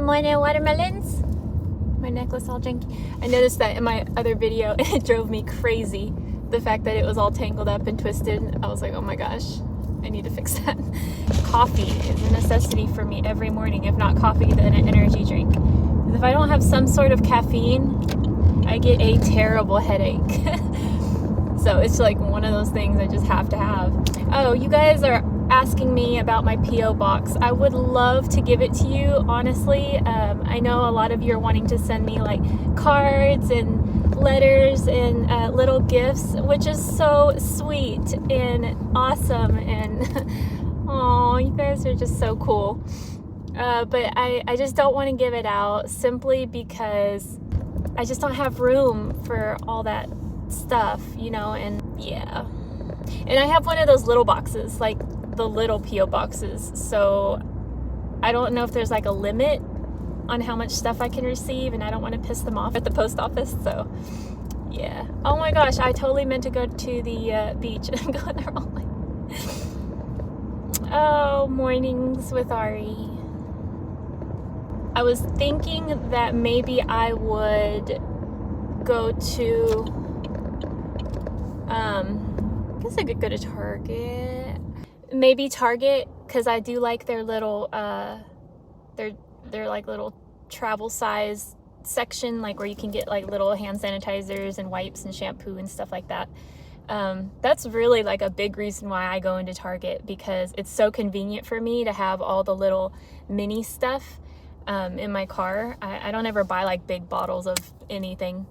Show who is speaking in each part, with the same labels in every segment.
Speaker 1: morning, watermelons. My necklace all janky. I noticed that in my other video, it drove me crazy. The fact that it was all tangled up and twisted. I was like, oh my gosh, I need to fix that. Coffee is a necessity for me every morning. If not coffee, then an energy drink. If I don't have some sort of caffeine, I get a terrible headache. So it's like one of those things I just have to have. Oh, you guys are asking me about my P.O. box. I would love to give it to you, honestly. I know a lot of you are wanting to send me like cards and letters and little gifts, which is so sweet and awesome. And oh, you guys are just so cool. But I just don't want to give it out simply because I just don't have room for all that stuff, you know, and yeah. And I have one of those little boxes, like the little P.O. boxes, so I don't know if there's like a limit on how much stuff I can receive, and I don't want to piss them off at the post office, so yeah. Oh my gosh, I totally meant to go to the beach and go there all night. Oh, mornings with Ari. I was thinking that maybe I would go to I guess I could go to Target. Maybe Target, because I do like their little their like little travel size section, like where you can get like little hand sanitizers and wipes and shampoo and stuff like that. That's really like a big reason why I go into Target, because it's so convenient for me to have all the little mini stuff in my car. I don't ever buy like big bottles of anything.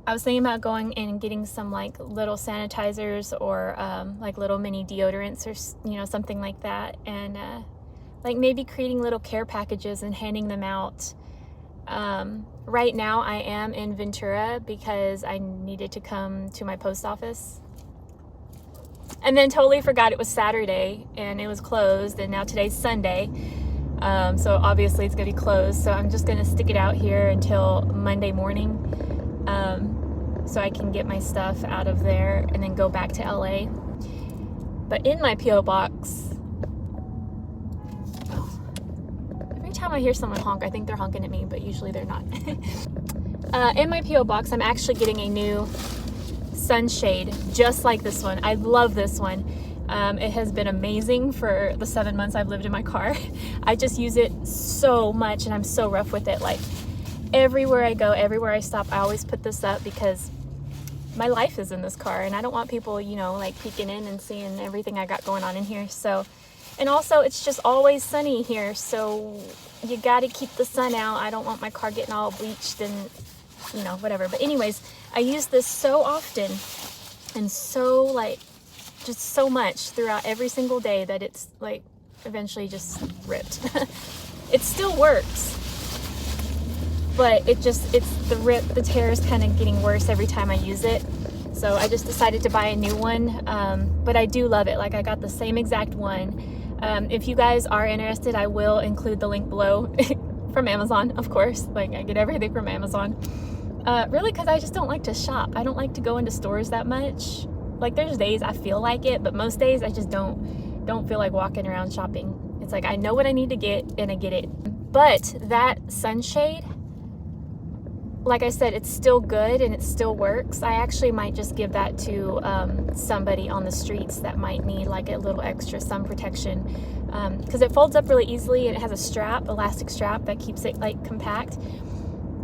Speaker 1: I was thinking about going and getting some like little sanitizers or like little mini deodorants or, you know, something like that. And like maybe creating little care packages and handing them out. Right now I am in Ventura because I needed to come to my post office. And then totally forgot it was Saturday and it was closed, and now today's Sunday. So obviously it's gonna be closed. So I'm just gonna stick it out here until Monday morning. So I can get my stuff out of there and then go back to LA. But in my P.O. box, every time I hear someone honk, I think they're honking at me, but usually they're not. In my P.O. box, I'm actually getting a new sunshade just like this one. I love this one. It has been amazing for the 7 months I've lived in my car. I just use it so much and I'm so rough with it. Like everywhere I go, everywhere I stop, I always put this up because my life is in this car and I don't want people, you know, like peeking in and seeing everything I got going on in here. So, and also it's just always sunny here, so you got to keep the sun out. I don't want my car getting all bleached and, you know, whatever. But anyways, I use this so often and so like just so much throughout every single day that it's like eventually just ripped. It still works, but it's the tear is kind of getting worse every time I use it. So I just decided to buy a new one. But I do love it. Like I got the same exact one. If you guys are interested, I will include the link below from Amazon, of course. Like I get everything from Amazon. Really, because I just don't like to shop. I don't like to go into stores that much. Like there's days I feel like it, but most days I just don't feel like walking around shopping. It's like I know what I need to get and I get it. But that sunshade, like I said, it's still good and it still works. I actually might just give that to somebody on the streets that might need like a little extra sun protection, because it folds up really easily and it has a strap, elastic strap that keeps it like compact.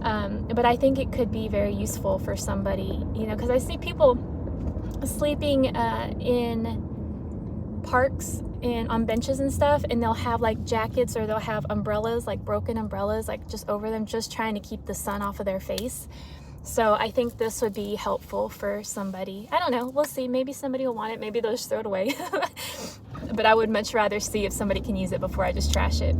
Speaker 1: But I think it could be very useful for somebody, you know, because I see people sleeping in parks and on benches and stuff, and they'll have like jackets or they'll have umbrellas, like broken umbrellas, like just over them, just trying to keep the sun off of their face. So I think this would be helpful for somebody. I don't know, we'll see. Maybe somebody will want it, maybe they'll just throw it away. But I would much rather see if somebody can use it before I just trash it.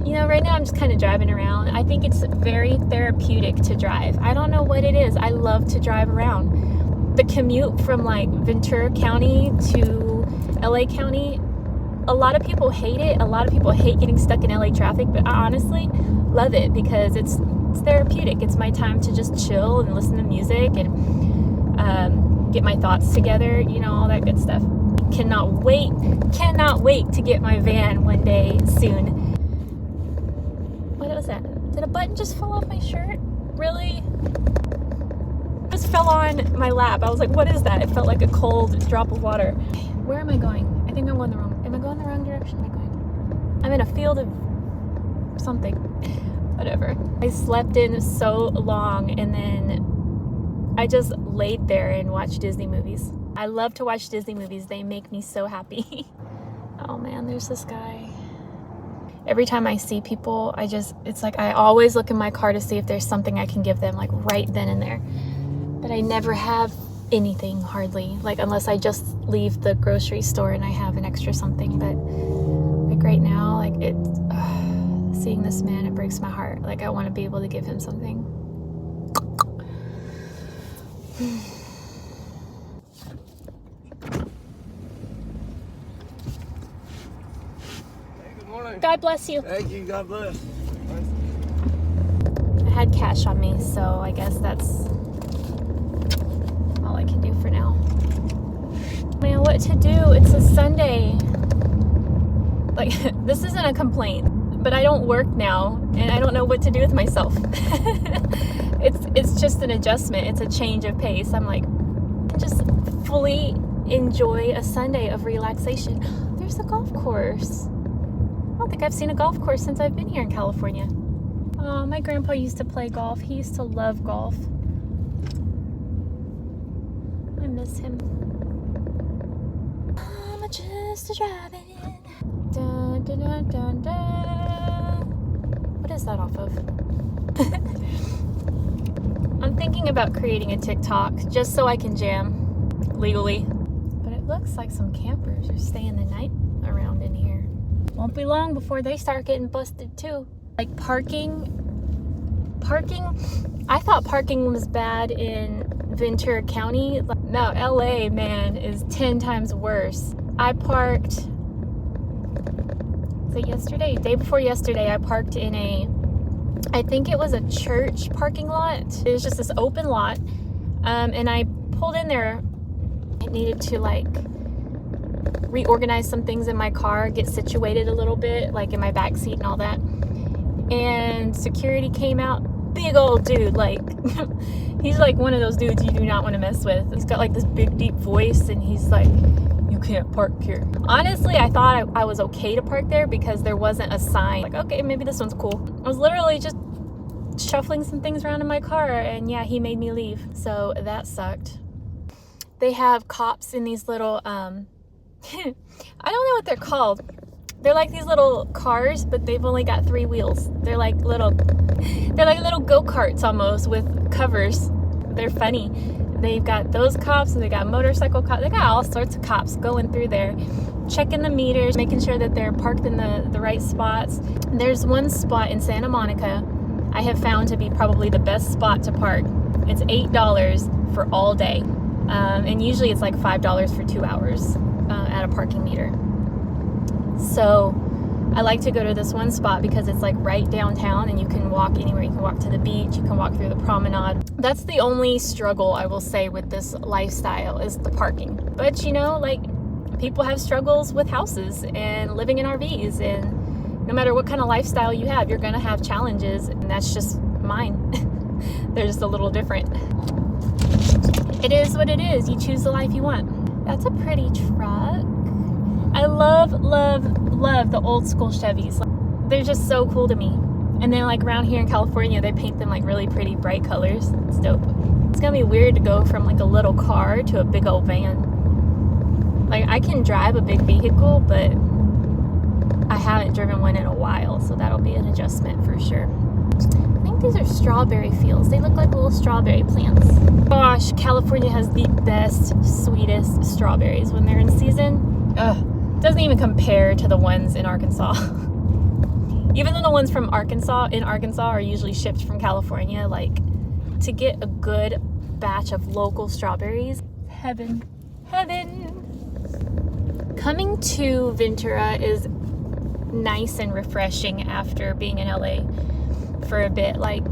Speaker 1: You know, right now I'm just kind of driving around. I think it's very therapeutic to drive. I don't know what it is. I love to drive around. The commute from like Ventura County to LA County, a lot of people hate it. A lot of people hate getting stuck in LA traffic, but I honestly love it because it's therapeutic. It's my time to just chill and listen to music and get my thoughts together, you know, all that good stuff. Cannot wait to get my van one day soon. was that? Did a button just fall off my shirt? Really? It just fell on my lap. I was like, what is that? It felt like a cold drop of water. Where am I going? I think I'm going the wrong. Am I going the wrong direction? Am I going? I'm in a field of something. Whatever. I slept in so long and then I just laid there and watched Disney movies. I love to watch Disney movies. They make me so happy. Oh man, there's this guy. Every time I see people, it's like I always look in my car to see if there's something I can give them, like right then and there. But I never have anything, hardly. Like unless I just leave the grocery store and I have an extra something. But like right now, like seeing this man, it breaks my heart. Like I want to be able to give him something. God bless you.
Speaker 2: Thank you. God bless.
Speaker 1: I had cash on me, so I guess that's all I can do for now. Man, what to do? It's a Sunday. Like, this isn't a complaint, but I don't work now, and I don't know what to do with myself. It's just an adjustment. It's a change of pace. I'm like, just fully enjoy a Sunday of relaxation. There's a golf course. I don't think I've seen a golf course since I've been here in California. Oh, my grandpa used to play golf. He used to love golf. I miss him. I'm just driving. Dun, dun, dun, dun, dun. What is that off of? I'm thinking about creating a TikTok just so I can jam legally. But it looks like some campers are staying the night around in here. Won't be long before they start getting busted too. Like parking, I thought parking was bad in Ventura County. No, LA, man, is 10 times worse. I parked, was it yesterday? Day before yesterday, I parked in I think it was a church parking lot. It was just this open lot. And I pulled in there. I needed to like reorganize some things in my car, get situated a little bit, like in my back seat and all that. And security came out. Big old dude, like he's like one of those dudes you do not want to mess with. He's got like this big deep voice and he's like, you can't park here. Honestly, I thought I was okay to park there because there wasn't a sign. Like, okay, maybe this one's cool. I was literally just shuffling some things around in my car and yeah, he made me leave. So that sucked. They have cops in these little, I don't know what they're called. They're like these little cars, but they've only got 3 wheels. They're like little go-karts almost with covers. They're funny. They've got those cops and they got motorcycle cops. They got all sorts of cops going through there, checking the meters, making sure that they're parked in the right spots. There's one spot in Santa Monica I have found to be probably the best spot to park. It's $8 for all day. And usually it's like $5 for 2 hours at a parking meter. So I like to go to this one spot because it's like right downtown and you can walk anywhere. You can walk to the beach, you can walk through the promenade. That's the only struggle I will say with this lifestyle is the parking. But you know, like people have struggles with houses and living in RVs, and no matter what kind of lifestyle you have, you're gonna have challenges, and that's just mine. They're just a little different. It is what it is. You choose the life you want. That's a pretty truck. I love the old school Chevys. They're just so cool to me. And then like around here in California, they paint them like really pretty bright colors. It's dope. It's gonna be weird to go from like a little car to a big old van. Like I can drive a big vehicle, but I haven't driven one in a while, so that'll be an adjustment for sure. I think these are strawberry fields. They look like little strawberry plants. Gosh, California has the best, sweetest strawberries when they're in season. Doesn't even compare to the ones in Arkansas. Even though the ones from Arkansas are usually shipped from California, like to get a good batch of local strawberries, heaven. Coming to Ventura is nice and refreshing after being in LA for a bit. Like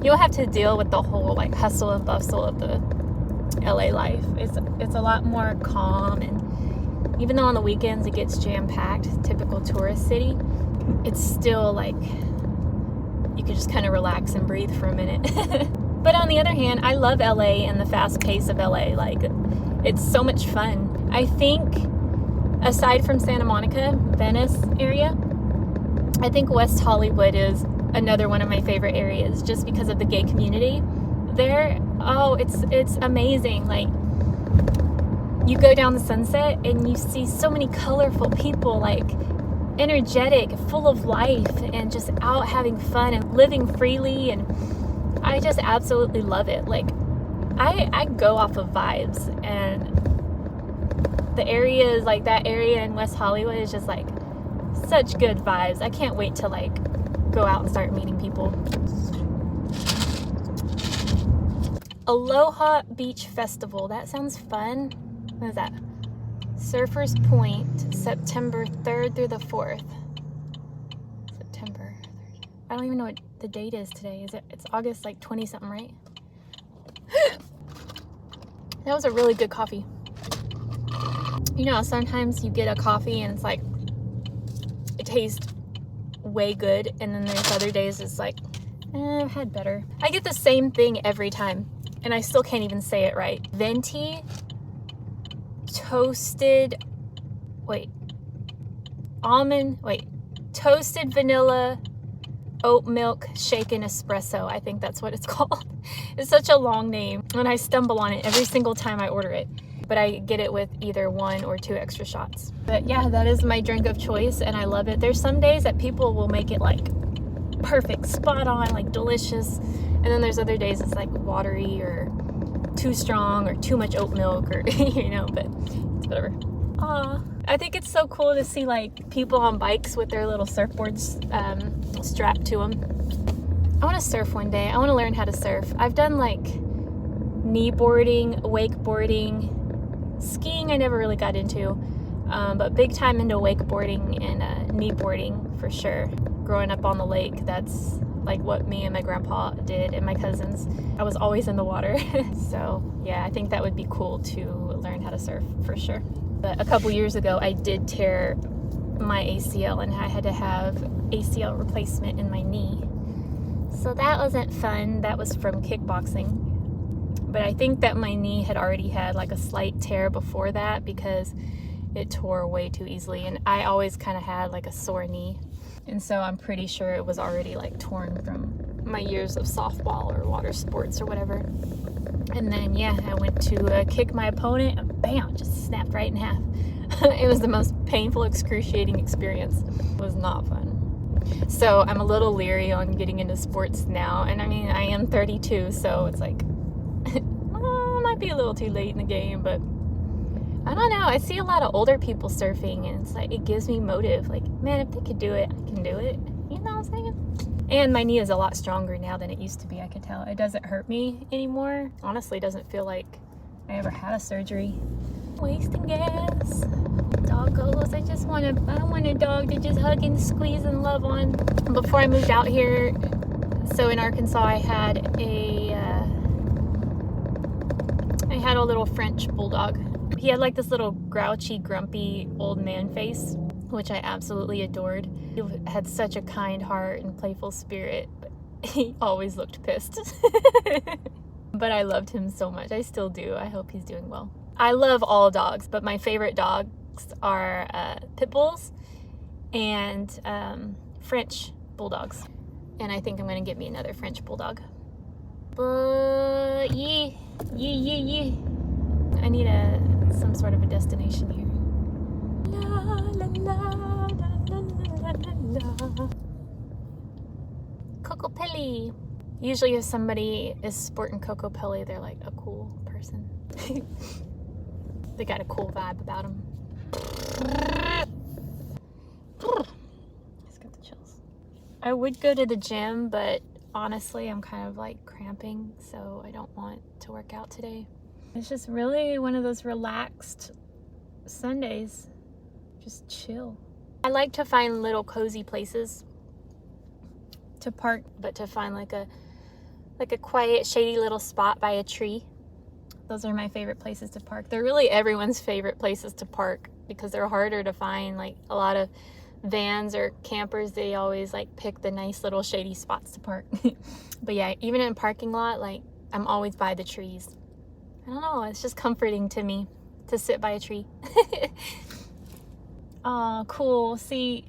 Speaker 1: you'll have to deal with the whole like hustle and bustle of the LA life. It's a lot more calm, and even though on the weekends it gets jam-packed, typical tourist city, it's still like you can just kind of relax and breathe for a minute. But on the other hand, I love LA and the fast pace of LA. Like, it's so much fun. I think aside from Santa Monica, Venice area, I think West Hollywood is another one of my favorite areas just because of the gay community there. Oh, it's amazing. Like, you go down the Sunset and you see so many colorful people, like energetic, full of life, and just out having fun and living freely. And I just absolutely love it. Like, I go off of vibes, and the areas, like that area in West Hollywood, is just like such good vibes. I can't wait to like go out and start meeting people. Aloha Beach Festival. That sounds fun. What is that? Surfers Point, September 3rd through the 4th. September 3rd. I don't even know what the date is today. It's August like 20 something, right? That was a really good coffee. You know, sometimes you get a coffee and it's like, it tastes way good, and then there's other days it's like, I've had better. I get the same thing every time, and I still can't even say it right. Venti toasted, toasted vanilla oat milk shaken espresso. I think that's what it's called. It's such a long name, and I stumble on it every single time I order it. But I get it with either 1 or 2 extra shots. But yeah, that is my drink of choice, and I love it. There's some days that people will make it like perfect, spot on, like delicious. And then there's other days it's like watery or too strong or too much oat milk, or, you know, but it's whatever. I think it's so cool to see like people on bikes with their little surfboards strapped to them. I want to surf one day. I want to learn how to surf. I've done like kneeboarding, wakeboarding, skiing I never really got into, but big time into wakeboarding and kneeboarding for sure. Growing up on the lake, that's like what me and my grandpa did, and my cousins. I was always in the water. So yeah, I think that would be cool to learn how to surf for sure. But a couple years ago, I did tear my ACL, and I had to have ACL replacement in my knee. So that wasn't fun. That was from kickboxing. But I think that my knee had already had like a slight tear before that, because it tore way too easily. And I always kind of had like a sore knee. And so I'm pretty sure it was already like torn from my years of softball or water sports or whatever. And then, yeah, I went to kick my opponent, and bam, just snapped right in half. It was the most painful, excruciating experience. It was not fun. So I'm a little leery on getting into sports now. And I mean, I am 32, so it's like, might be a little too late in the game, but I don't know. I see a lot of older people surfing, and it's like, it gives me motive. Like, man, if they could do it, I can do it. You know what I'm saying? And my knee is a lot stronger now than it used to be. I can tell. It doesn't hurt me anymore. Honestly, it doesn't feel like I ever had a surgery. Wasting gas. Doggos. I want a dog to just hug and squeeze and love on. Before I moved out here, so in Arkansas, I had a little French bulldog. He had like this little grouchy, grumpy old man face, which I absolutely adored. He had such a kind heart and playful spirit, but he always looked pissed. But I loved him so much. I still do. I hope he's doing well. I love all dogs, but my favorite dogs are pit bulls and French bulldogs. And I think I'm going to get me another French bulldog. But yeah. I need some sort of a destination here. La la la la la la la. Kokopelli. Usually if somebody is sporting Kokopelli, they're like a cool person. They got a cool vibe about them. Just got the chills. I would go to the gym, but honestly, I'm kind of like cramping, so I don't want to work out today. It's just really one of those relaxed Sundays. Just chill. I like to find little cozy places to park, but to find like a quiet, shady little spot by a tree. Those are my favorite places to park. They're really everyone's favorite places to park because they're harder to find. Like a lot of vans or campers, they always like pick the nice little shady spots to park. But yeah, even in a parking lot, like I'm always by the trees. I don't know, it's just comforting to me to sit by a tree. Oh, cool. See,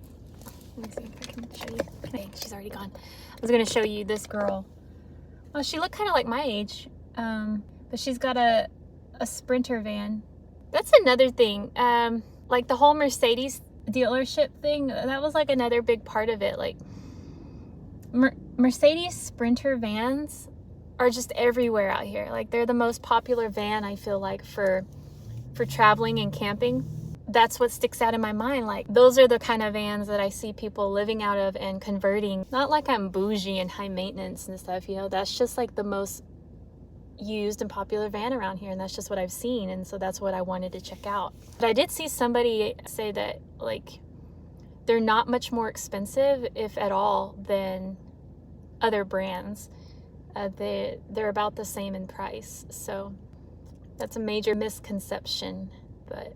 Speaker 1: let me see if I can show you. Okay, she's already gone. I was gonna show you this girl. Well, she looked kind of like my age, but she's got a Sprinter van. That's another thing. Like the whole Mercedes dealership thing, that was like another big part of it. Like Mercedes Sprinter vans are just everywhere out here. Like they're the most popular van, I feel like, for traveling and camping. That's what sticks out in my mind. Like those are the kind of vans that I see people living out of and converting. Not like I'm bougie and high maintenance and stuff, you know, that's just like the most used and popular van around here, and that's just what I've seen, and so that's what I wanted to check out. But I did see somebody say that like they're not much more expensive, if at all, than other brands. They're about the same in price, so that's a major misconception. But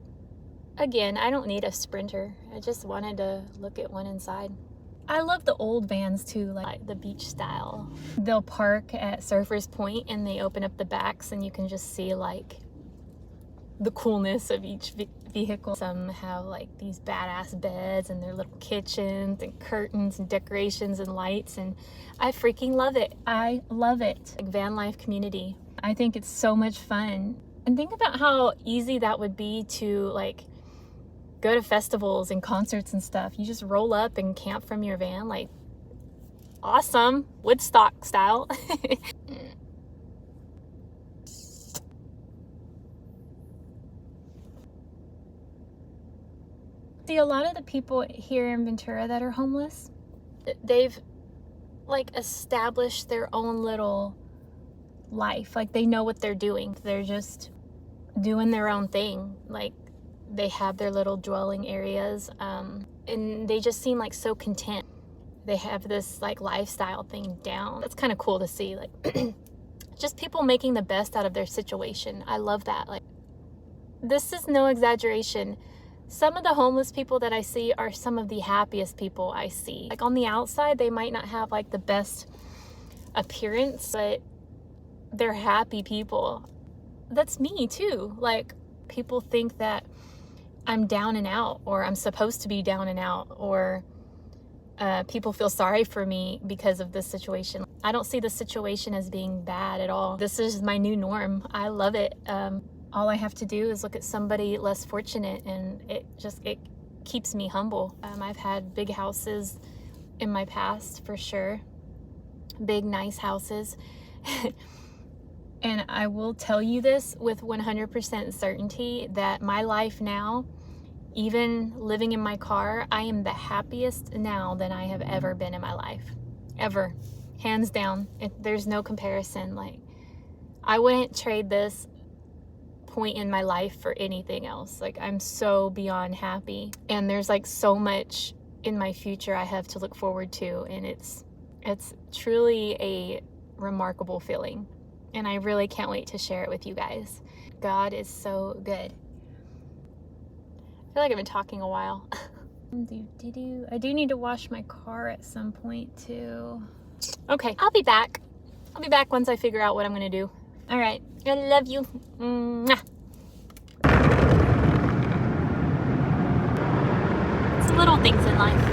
Speaker 1: again, I don't need a Sprinter. I just wanted to look at one inside. I love the old vans too, like the beach style. They'll park at Surfers Point and they open up the backs and you can just see like the coolness of each vehicle. Some have like these badass beds and their little kitchens and curtains and decorations and lights, and I freaking love it. I love it. Like van life community. I think it's so much fun. And think about how easy that would be to like go to festivals and concerts and stuff. You just roll up and camp from your van. Like, awesome. Woodstock style. See, a lot of the people here in Ventura that are homeless, they've like established their own little life. Like they know what they're doing. They're just doing their own thing. Like they have their little dwelling areas, and they just seem like so content. They have this like lifestyle thing down. That's kind of cool to see, like just people making the best out of their situation. I love that. Like, this is no exaggeration. Some of the homeless people that I see are some of the happiest people I see. Like on the outside, they might not have like the best appearance, but they're happy people. That's me too. Like people think that I'm down and out, or I'm supposed to be down and out, or people feel sorry for me because of this situation. I don't see the situation as being bad at all. This is my new norm. I love it. All I have to do is look at somebody less fortunate, and it keeps me humble. I've had big houses in my past, for sure. Big, nice houses. And I will tell you this with 100% certainty that my life now, even living in my car, I am the happiest now than I have ever been in my life. Ever. Hands down. There's no comparison. Like, I wouldn't trade this point in my life for anything else. Like, I'm so beyond happy. And there's like so much in my future I have to look forward to. And it's truly a remarkable feeling. And I really can't wait to share it with you guys. God is so good. I feel like I've been talking a while. I do need to wash my car at some point too. Okay, I'll be back. I'll be back once I figure out what I'm gonna do. All right, I love you. Mwah. It's the little things in life.